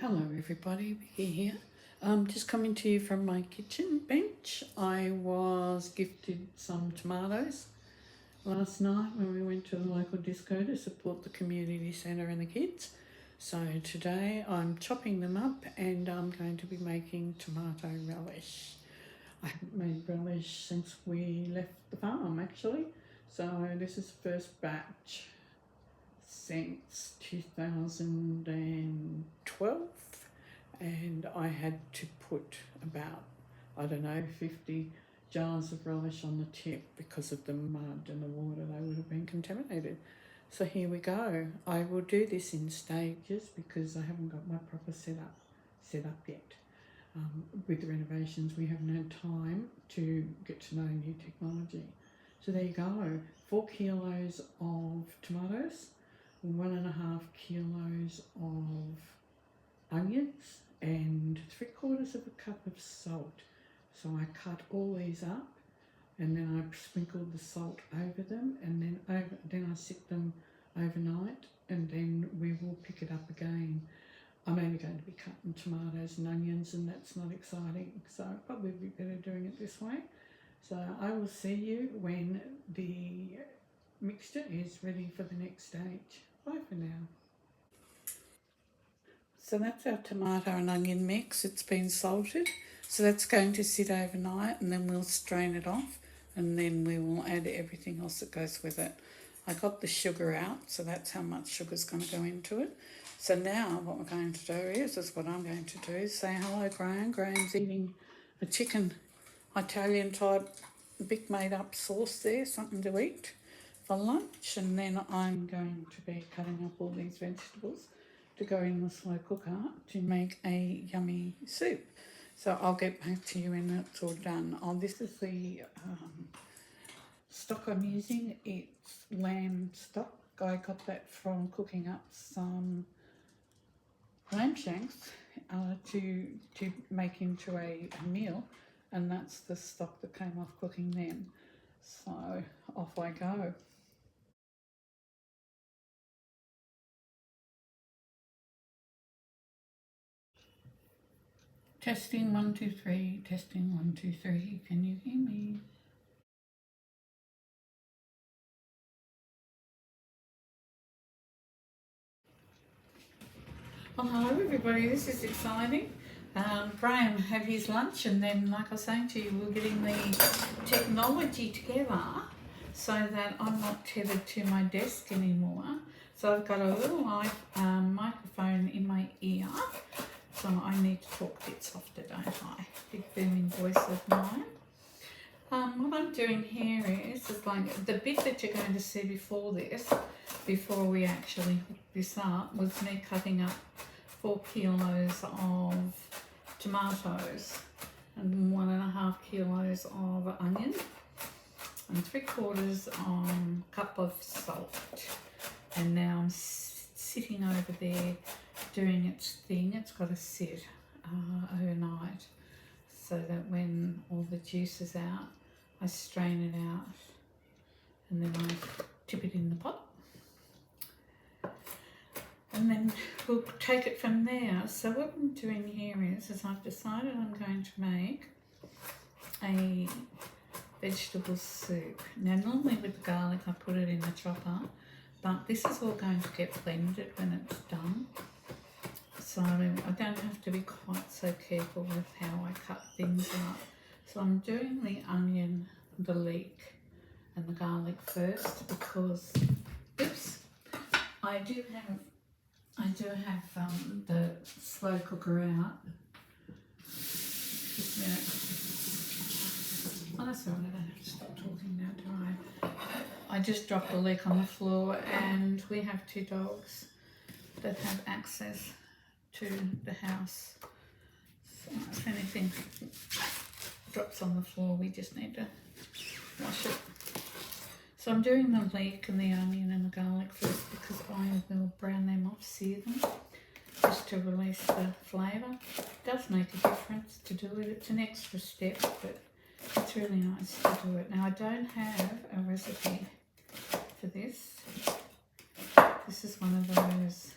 Hello everybody, Vicky here. Just coming to you from my kitchen bench. I was gifted some tomatoes last night when we went to the local disco to support the community centre and the kids. So today I'm chopping them up and I'm going to be making tomato relish. I haven't made relish since we left the farm actually. So this is the first batch since 2012, and I had to put about, I don't know, 50 jars of relish on the tip because of the mud and the water. They would have been contaminated. So here we go. I will do this in stages because I haven't got my proper setup yet. With the renovations, we haven't had time to get to know new technology. So there you go, 4 kilos of tomatoes, 1.5 kilos of onions, and 3/4 of a cup of salt. So I cut all these up and then I sprinkled the salt over them, and then I sit them overnight, and then we will pick it up again. I'm only going to be cutting tomatoes and onions, and that's not exciting, so I'll probably be better doing it this way. So I will see you when the mixture is ready for the next stage. Bye for now. So that's our tomato and onion mix. It's been salted. So that's going to sit overnight, and then we'll strain it off, and then we will add everything else that goes with it. I got the sugar out, so that's how much sugar is going to go into it. So now what we're going to do is what I'm going to do is say hello, Graham. Graham's eating a chicken Italian type big made up sauce there, something to eat for lunch, and then I'm going to be cutting up all these vegetables to go in the slow cooker to make a yummy soup. So I'll get back to you when it's all done. Oh, this is the stock I'm using. It's lamb stock. I got that from cooking up some lamb shanks to make into a meal, and that's the stock that came off cooking them. So off I go. Testing 1 2 3. Testing 1 2 3. Can you hear me? Well, hello everybody. This is exciting. Graham had his lunch, and then, like I was saying to you, we're getting the technology together so that I'm not tethered to my desk anymore. So I've got a little microphone in my ear, so I need to talk a bit softer, don't I? Big booming voice of mine. What I'm doing here is like the bit that you're going to see before we actually hook this up, was me cutting up 4 kilos of tomatoes and 1.5 kilos of onion and 3/4 cup of salt. And now I'm sitting over there doing its thing. It's got to sit overnight so that when all the juice is out, I strain it out and then I tip it in the pot. And then we'll take it from there. So what I'm doing here is I've decided I'm going to make a vegetable soup. Now normally with the garlic I put it in the chopper, but this is all going to get blended when it's done. So I don't have to be quite so careful with how I cut things up. So I'm doing the onion, the leek and the garlic first because, oops, I do have the slow cooker out. Just a minute. Oh, that's all right, I don't have to stop talking now, do I? I just dropped the leek on the floor, and we have 2 dogs that have access to the house. So if anything drops on the floor, we just need to wash it. So I'm doing the leek and the onion and the garlic first because I will brown them off, sear them, just to release the flavour. It does make a difference to do it. It's an extra step, but it's really nice to do it. Now I don't have a recipe for this. This is one of those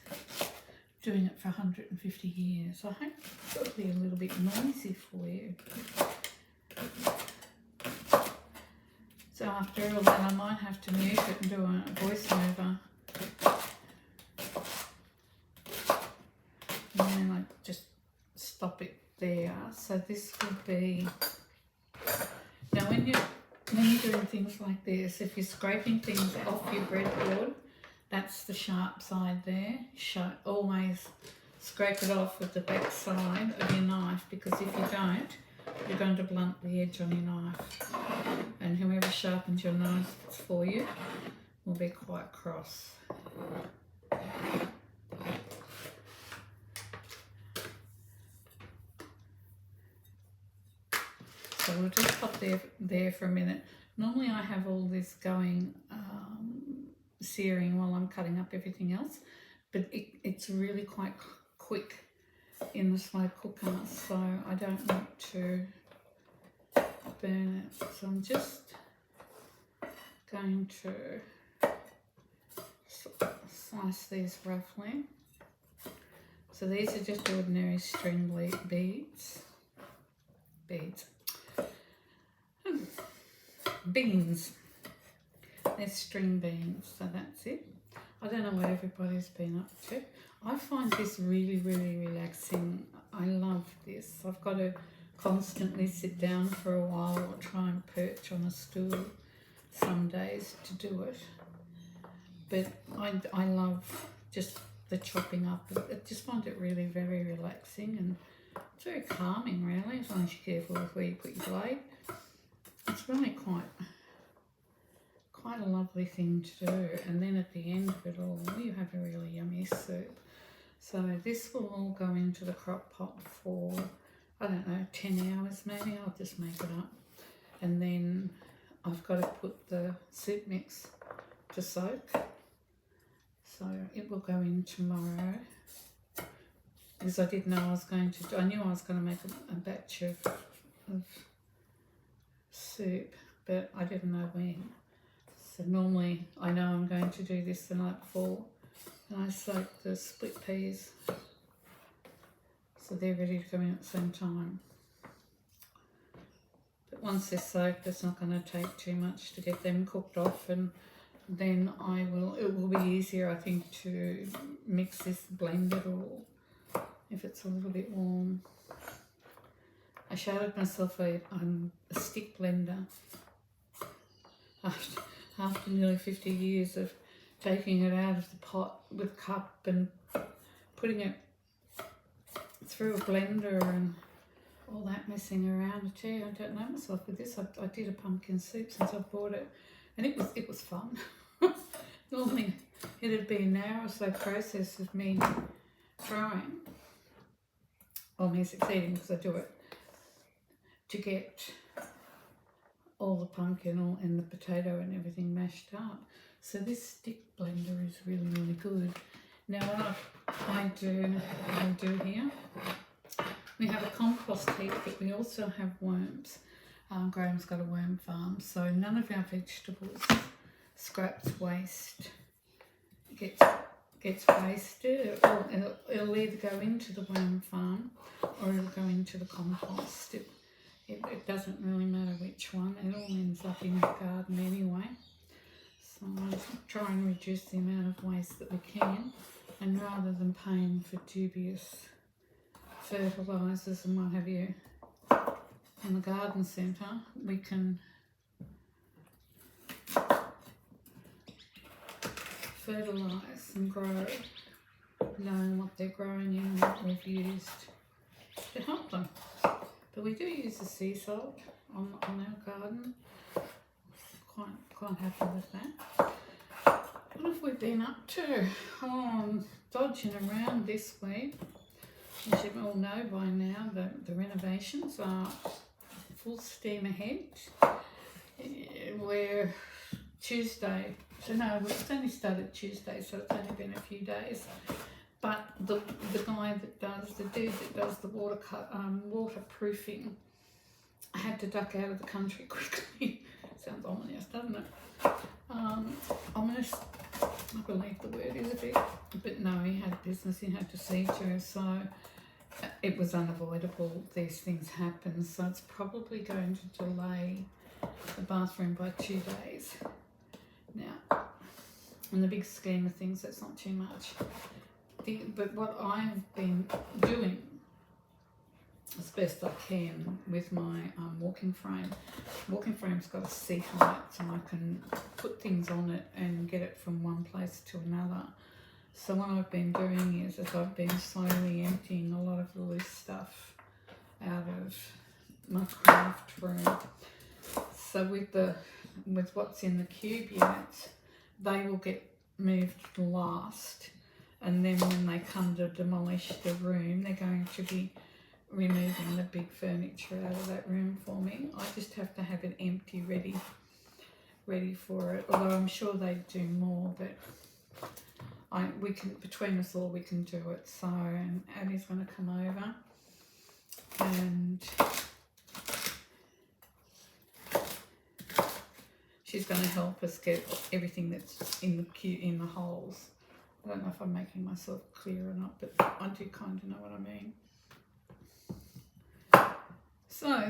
doing it for 150 years. I hope it'll be a little bit noisy for you. So after all that, I might have to mute it and do a voiceover. And then I just stop it there. So this will be... Now when you're doing things like this, if you're scraping things off your breadboard, that's the sharp side there. Always scrape it off with the back side of your knife, because if you don't, you're going to blunt the edge on your knife. And whoever sharpens your knife for you will be quite cross. So we'll just pop there for a minute. Normally I have all this going searing while I'm cutting up everything else, but it's really quite quick in the slow cooker, so I don't want to burn it. So I'm just going to slice these roughly. So these are just ordinary string beads. Beans. They're string beans, so that's it. I don't know what everybody's been up to. I find this really, really relaxing. I love this. I've got to constantly sit down for a while or try and perch on a stool some days to do it. But I love just the chopping up. I just find it really very relaxing, and it's very calming really, as long as you're careful with where you put your blade. It's really quite a lovely thing to do. And then at the end of it all, you have a really yummy soup. So this will all go into the crock pot for, I don't know, 10 hours maybe. I'll just make it up. And then I've got to put the soup mix to soak. So it will go in tomorrow, because I didn't know I was going to, I knew I was going to make a batch of soup, but I didn't know when. So normally I know I'm going to do this the night before, and I soak the split peas so they're ready to go in at the same time. But once they're soaked, it's not going to take too much to get them cooked off, and then it will be easier, I think, to mix this, blend it all if it's a little bit warm. I shouted myself a stick blender after nearly 50 years of taking it out of the pot with a cup and putting it through a blender and all that messing around. I tell you, I don't know myself with this. I did a pumpkin soup since I bought it, and it was fun. Normally it'd be an hour or so process of me trying, or me succeeding, because I do it, to get all the pumpkin and the potato and everything mashed up. So this stick blender is really, really good. Now what I do here, we have a compost heap, but we also have worms. Graham's got a worm farm, so none of our vegetables, scraps, waste gets wasted, or it'll either go into the worm farm or it'll go into the compost. It doesn't really matter which one, it all ends up in the garden anyway. So I try and reduce the amount of waste that we can, and rather than paying for dubious fertilisers and what have you in the garden centre, we can fertilise and grow, knowing what they're growing in and what we've used to help them. But we do use the sea salt on our garden. Quite happy with that. What have we been up to? Dodging around this week. As you all know by now, the renovations are full steam ahead. We're Tuesday, so no, it's only started Tuesday, so it's only been a few days. But the guy that does, the dude that does the waterproofing, had to duck out of the country quickly. Sounds ominous, doesn't it? Ominous I believe the word is a bit, but no, he had business he had to see to, so it was unavoidable. These things happen, so it's probably going to delay the bathroom by 2 days. Now, in the big scheme of things, that's not too much. But what I've been doing as best I can with my walking frame. Walking frame's got a seat on it, so I can put things on it and get it from one place to another. So what I've been doing is I've been slowly emptying a lot of the loose stuff out of my craft room. So with what's in the cube units, they will get moved last, and then when they come to demolish the room, they're going to be removing the big furniture out of that room for me. I just have to have it empty, ready for it. Although I'm sure they do more, but we can, between us all, we can do it. So, and Abby's going to come over, and she's going to help us get everything that's in the holes. I don't know if I'm making myself clear or not, but I do kind of know what I mean.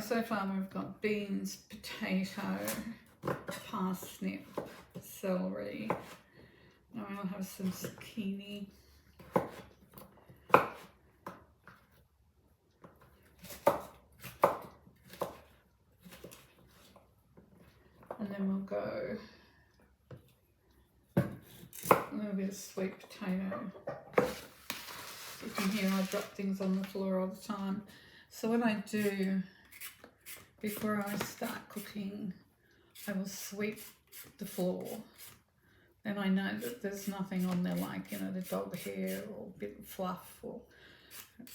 So far we've got beans, potato, parsnip, celery. Now I'll have some zucchini. And then we'll go a little bit of sweet potato. You can hear I drop things on the floor all the time. So what I do before I start cooking, I will sweep the floor. Then I know that there's nothing on there like, the dog hair or a bit of fluff, or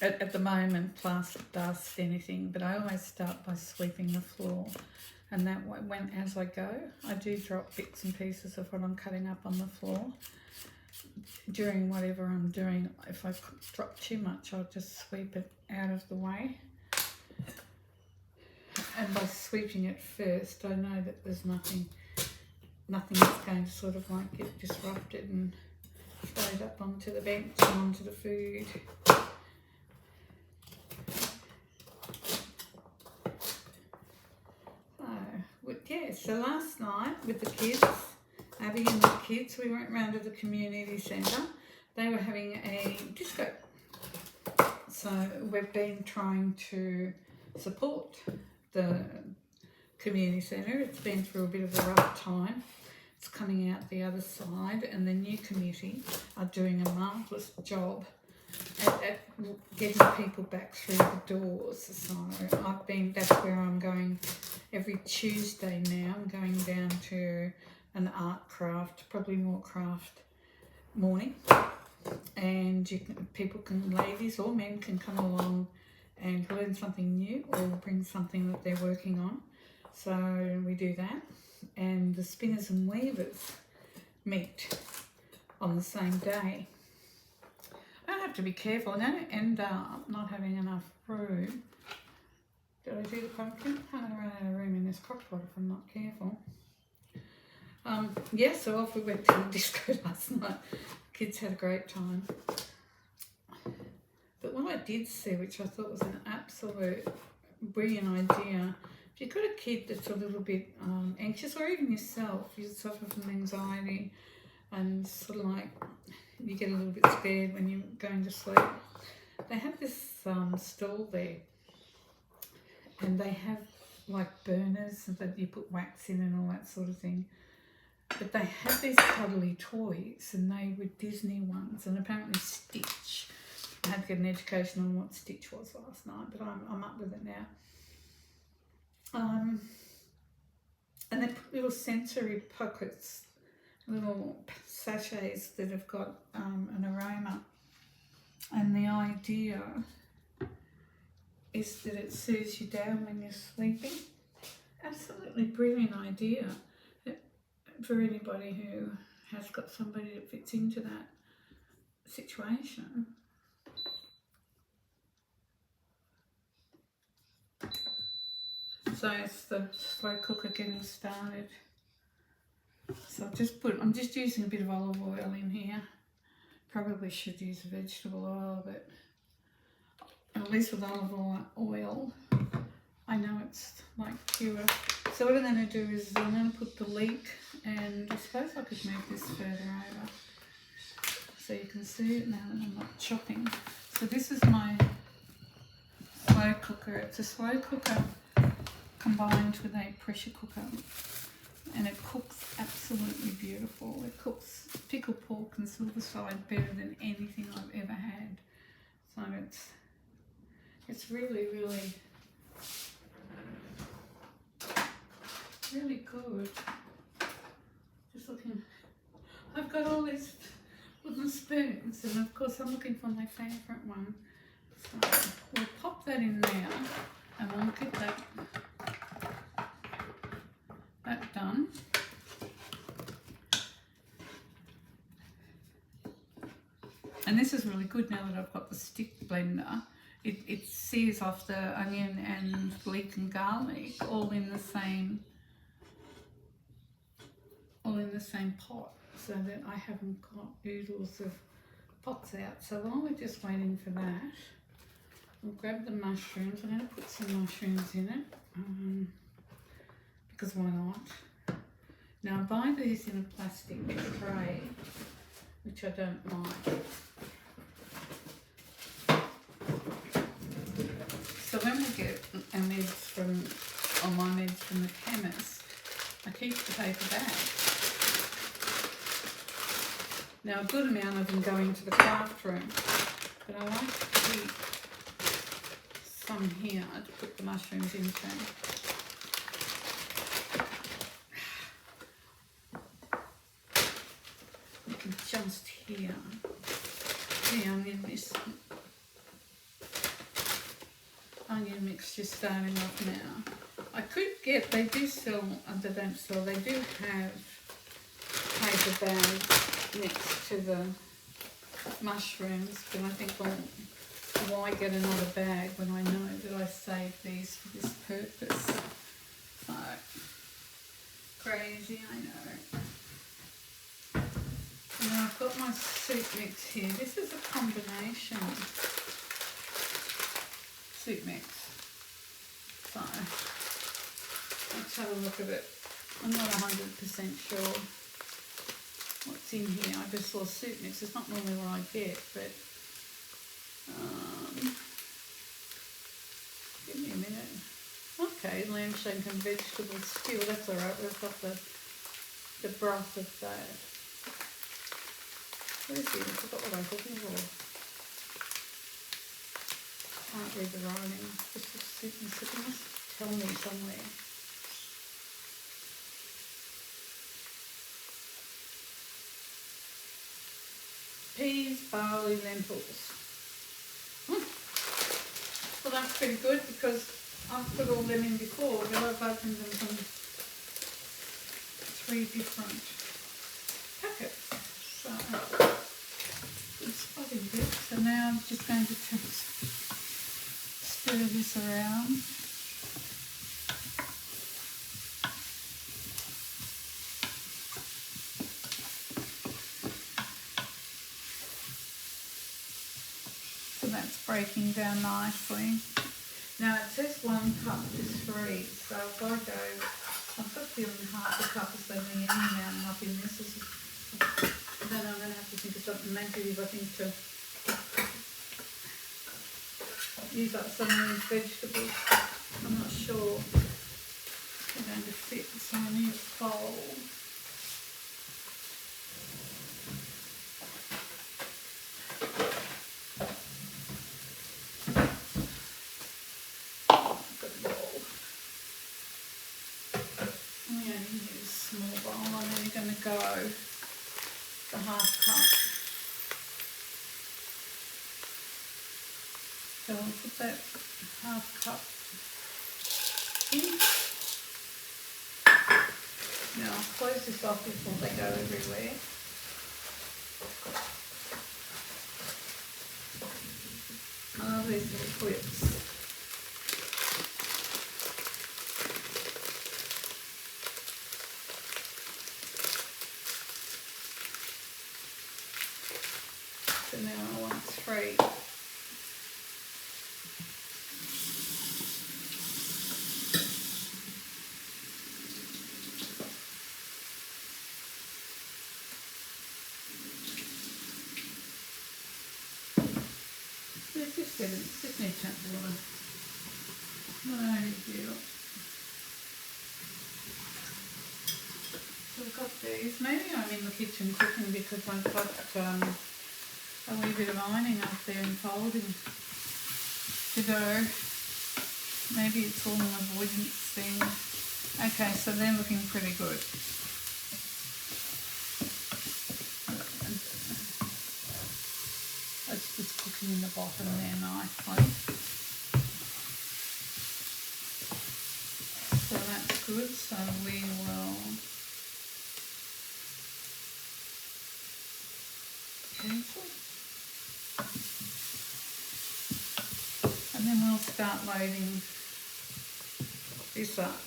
at the moment plastic dust, anything. But I always start by sweeping the floor. And that way, as I go, I do drop bits and pieces of what I'm cutting up on the floor. During whatever I'm doing, if I drop too much, I'll just sweep it out of the way. And by sweeping it first, I know that there's nothing that's going to sort of like get disrupted and thrown up onto the bench and onto the food. So last night with the kids, Abby and the kids, we went round to the community centre. They were having a disco. So we've been trying to support the community centre. It's been through a bit of a rough time. It's coming out the other side, and the new committee are doing a marvellous job at getting people back through the doors. So that's where I'm going every Tuesday now. I'm going down to an art craft, probably more craft morning, and ladies or men can come along and learn something new or bring something that they're working on. So we do that, and the spinners and weavers meet on the same day. I have to be careful. I'm going to end up not having enough room. Did I do the pumpkin? I'm going to run out of room in this crock pot if I'm not careful. So off we went to the disco last night. Kids had a great time. But what I did see, which I thought was an absolute brilliant idea, if you've got a kid that's a little bit anxious, or even yourself, you suffer from anxiety and sort of like you get a little bit scared when you're going to sleep, they have this stool there, and they have like burners that you put wax in and all that sort of thing. But they have these cuddly toys, and they were Disney ones, and apparently Stitch. I had to get an education on what Stitch was last night, but I'm up with it now. And they put little sensory pockets, little sachets that have got an aroma. And the idea is that it soothes you down when you're sleeping. Absolutely brilliant idea for anybody who has got somebody that fits into that situation. So it's the slow cooker getting started. So I'm just using a bit of olive oil in here. Probably should use vegetable oil, but at least with olive oil, I know it's like pure. So what I'm going to do is I'm going to put the leek, and I suppose I could move this further over so you can see it now that I'm not chopping. So this is my slow cooker. It's a slow cooker combined with a pressure cooker, and it cooks absolutely beautiful. It cooks pickled pork and silver side better than anything I've ever had. So it's really, really, really good. Just looking, I've got all these wooden spoons, and of course I'm looking for my favourite one. So we'll pop that in there, and we'll get that done. And this is really good now that I've got the stick blender. It sears off the onion and leek and garlic all in the same pot, so that I haven't got oodles of pots out. So while we're just waiting for that, we'll grab the mushrooms. I'm going to put some mushrooms in it, because why not? Now I buy these in a plastic tray, which I don't like. So when we get our meds my meds from the chemist, I keep the paper bag. Now a good amount of them go into the craft room, but I like to keep some here to put the mushrooms into. You can just hear the onion mix just starting off now. I could get, they do have paper bags next to the mushrooms, but I think, well, why get another bag when I know that I saved these for this purpose? So, crazy, I know. And then I've got my soup mix here. This is a combination soup mix. So, let's have a look at it. I'm not 100% sure what's in here. I just saw soup mix. It's not normally what I get, but give me a minute. Okay, lamb shank and vegetable stew. That's alright. We've got the broth of that. Where is it? I forgot what I was looking for. Can't read the writing. Just soup mix. It must tell me somewhere. Peas, barley, lentils. Well, that's pretty good because I've put all them in before, but I've opened them from 3 different packets. So, good spotting bit. So now I'm just going to stir this around. That's breaking down nicely. Now it says 1 cup to 3, so I've got to give them half a cup so the amount up in this. Then I'm going to have to think of something negative, I think, to use up some of these vegetables. I'm not sure they're going to fit, so I need a bowl. Go the half cup. So I'll put that half cup in. Now I'll close this off before they go everywhere. I love these little clips. Just need tap water. No big deal. So I've got these. Maybe I'm in the kitchen cooking because I've got a wee bit of ironing up there and folding to go. Maybe it's all an avoidance thing. Okay, so they're looking pretty good. It's just cooking in the bottom there nicely. So that's good. So we will cancel. And then we'll start loading this up.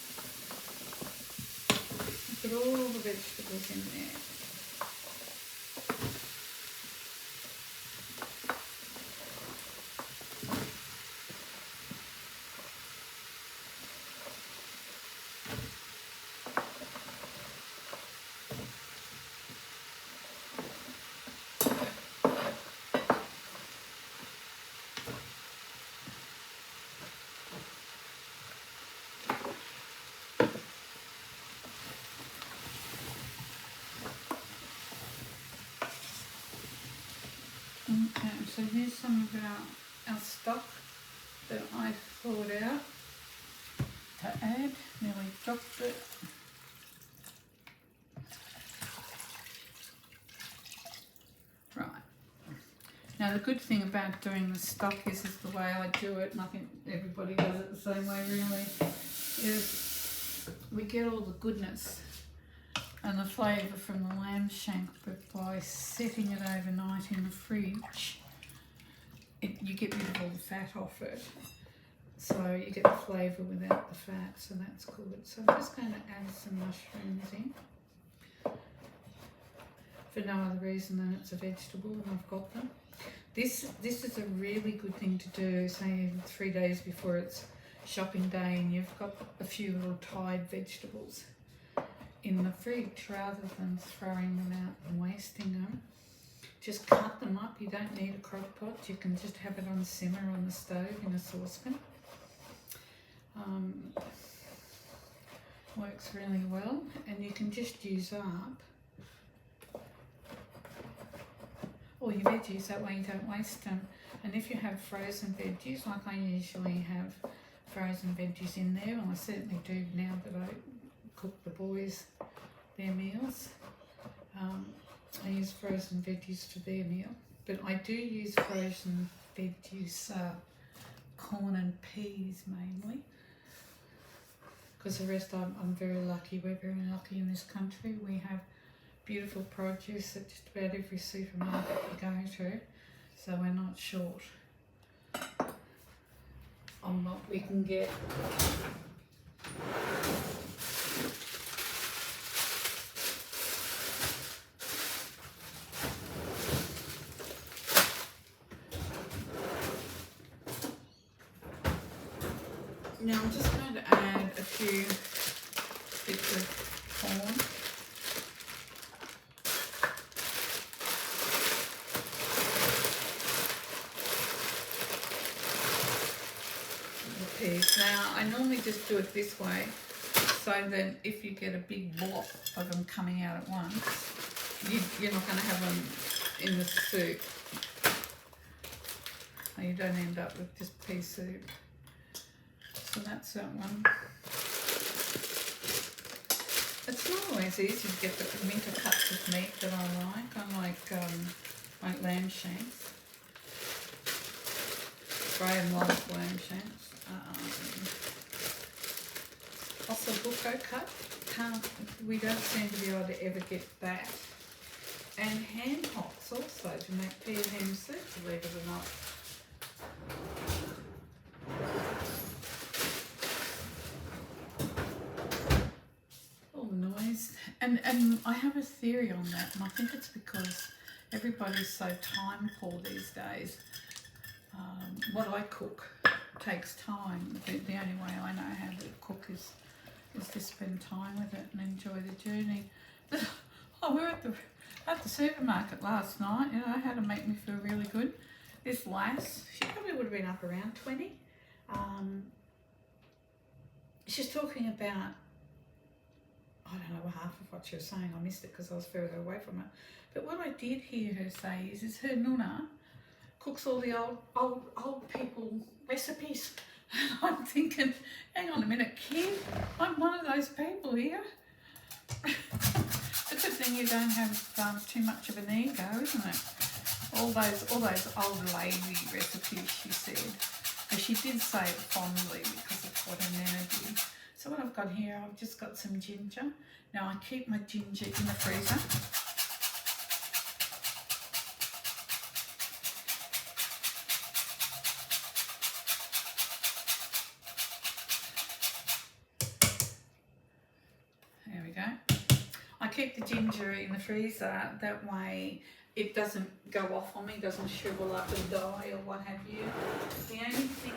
Put all the vegetables in there. Okay, so here's some of our stock that I thought out to add. Nearly dropped it. Right. Now the good thing about doing the stock is the way I do it, and I think everybody does it the same way really, is we get all the goodness and the flavour from the lamb shank, but by setting it overnight in the fridge, you get rid of all the fat off it. So you get the flavour without the fat, so that's good. So I'm just going to add some mushrooms in, for no other reason than it's a vegetable and I've got them. This is a really good thing to do, say 3 days before it's shopping day and you've got a few little tied vegetables in the fridge, rather than throwing them out and wasting them. Just cut them up. You don't need a crock pot. You can just have it on simmer on the stove in a saucepan. Works really well, and you can just use up all your veggies, that way you don't waste them. And if you have frozen veggies, like I usually have frozen veggies in there, and I certainly do now that I cook the boys their meals. I use frozen veggies for their meal, but I do use frozen veggies, corn and peas mainly, because the rest I'm very lucky. We're very lucky in this country. We have beautiful produce at just about every supermarket we go to, so we're not short on what we can get. Now I'm just going to add a few bits of corn. The peas. Now I normally just do it this way, so that if you get a big block of them coming out at once, you're not going to have them in the soup. And you don't end up with just pea soup. So that's that one. It's not always easy to get the winter cuts of meat that I like. I like lamb shanks. Graham likes lamb shanks. Ossobuco cut. We don't seem to be able to ever get that. And hand hocks also to make pea ham soup, believe it or not. And I have a theory on that, and I think it's because everybody's so time poor these days. What I cook takes time. The only way I know how to cook is to spend time with it and enjoy the journey. Oh, we were at the supermarket last night. You know, how to make me feel really good. This lass, she probably would have been up around 20. She's talking about, I don't know half of what she was saying. I missed it because I was further away from her. But what I did hear her say is her nuna cooks all the old people recipes. And I'm thinking, hang on a minute, kid, I'm one of those people here. It's a good thing you don't have too much of an ego, isn't it? All those old lady recipes, she said. But she did say it fondly because of what her nana did. So what I've got here, I've just got some ginger. Now I keep my ginger in the freezer. There we go. I keep the ginger in the freezer, that way it doesn't go off on me, doesn't shrivel up and die or what have you. The only thing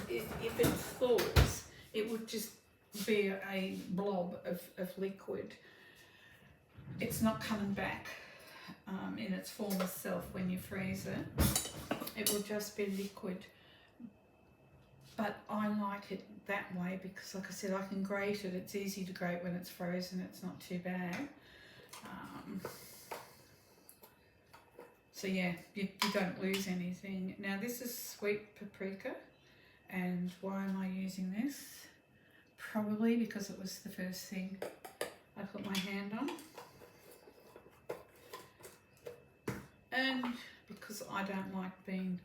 is if it thaws, it would just be a blob of liquid. It's not coming back in its former self when you freeze it. It will just be liquid. But I like it that way because, like I said, I can grate it. It's easy to grate when it's frozen. It's not too bad. So yeah, you don't lose anything. Now this is sweet paprika, and why am I using this? Probably because it was the first thing I put my hand on, and because I don't like being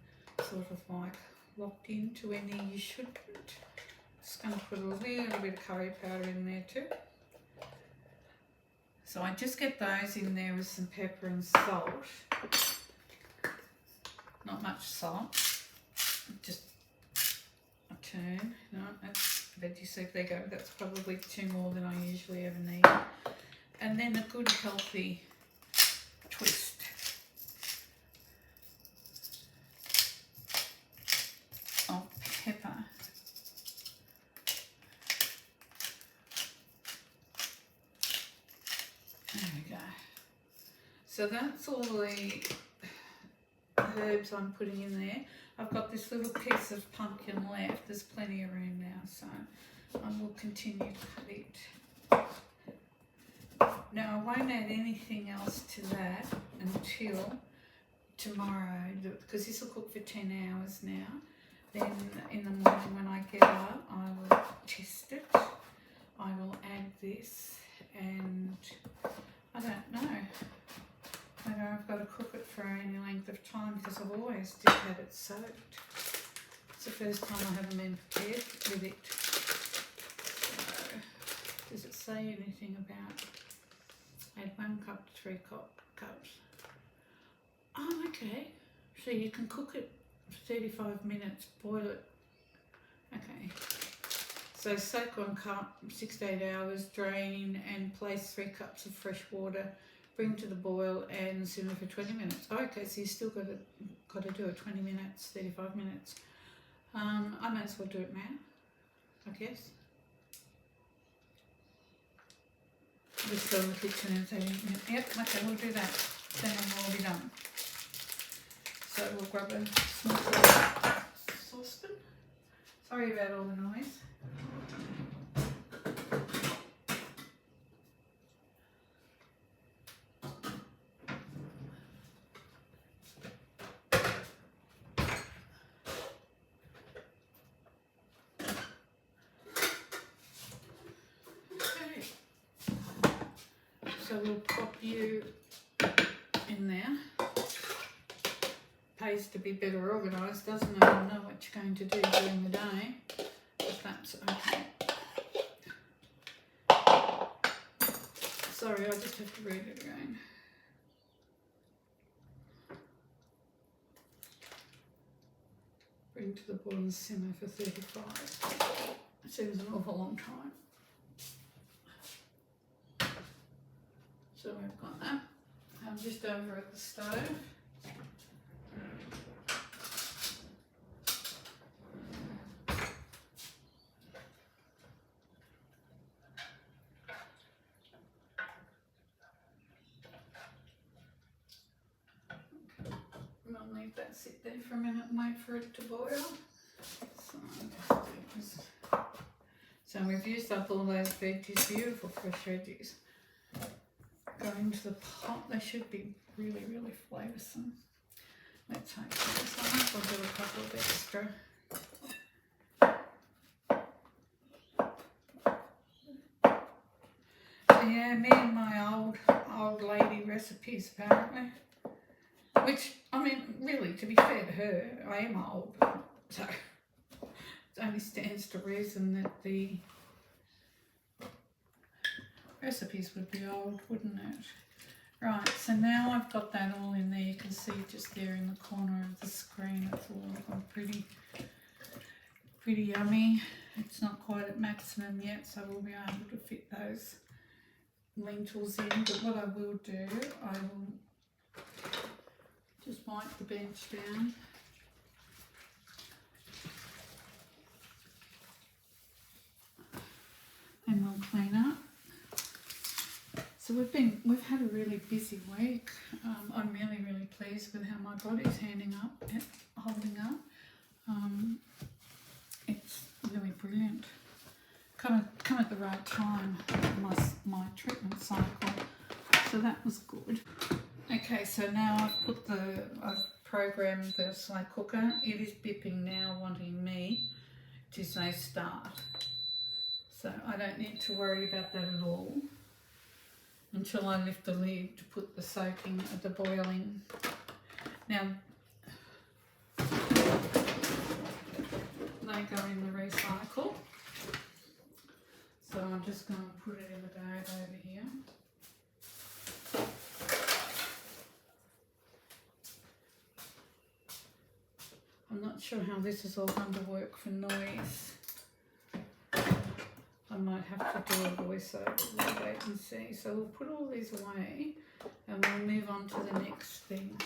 sort of like locked into any you shouldn't. Just going to put a little bit of curry powder in there too. So I just get those in there with some pepper and salt. Not much salt, just a turn. No, that's veggie soup. There you go. That's probably 2 more than I usually ever need. And then a good healthy twist. Of pepper. There we go. So that's all the herbs I'm putting in there. I've got this little piece of pumpkin left. There's plenty of room now, so I will continue to cut it. Now I won't add anything else to that until tomorrow, because this will cook for 10 hours now. Then in the morning when I get up, I will test it. I will add this, and I don't know whether I've got to cook it for any length of time, because I've always did have it soaked. It's the first time I haven't been prepared with it. So, does it say anything about add 1 cup to 3 cups? Oh, okay. So you can cook it for 35 minutes, boil it. Okay. So soak 1 cup, 6 to 8 hours, drain and place 3 cups of fresh water. Bring to the boil and simmer for 20 minutes. Oh, okay, so you still got to do it 20 minutes, 35 minutes. I might as well do it now, I guess. Just go in the kitchen and say, yep, okay, we'll do that. Then we'll be done. So we'll grab a small saucepan. Sorry about all the noise. So we'll pop you in there. Pays to be better organised, doesn't it? And know what you're going to do during the day. If that's okay. Sorry, I just have to read it again. Bring to the boil and simmer for 35. It seems an awful long time. So we've got that. I'm just over at the stove. I'll leave that sit there for a minute and wait for it to boil. So, I'll just do this. So we've used up all those veggies, beautiful fresh veggies. Go into the pot. They should be really, really flavoursome. Let's hope so. I might as well do a couple of extra. Yeah, me and my old lady recipes apparently. Which, I mean, really, to be fair to her, I am old. So it only stands to reason that the recipes would be old, wouldn't it? Right, so now I've got that all in there. You can see just there in the corner of the screen, it's all looking pretty yummy. It's not quite at maximum yet, so we'll be able to fit those lentils in. But what I will do, I will just wipe the bench down. And we'll clean up. So we've had a really busy week. I'm really pleased with how my body's holding up. It's really brilliant. Come at the right time, my treatment cycle. So that was good. Okay, so now I've programmed the slow cooker. It is bipping now, wanting me to say start. So I don't need to worry about that at all until I lift the lid to put the soaking of the boiling. Now, they go in the recycle. So I'm just going to put it in the bag over here. I'm not sure how this is all going to work for noise. I might have to do a voiceover, we'll wait and see. So we'll put all these away and we'll move on to the next thing.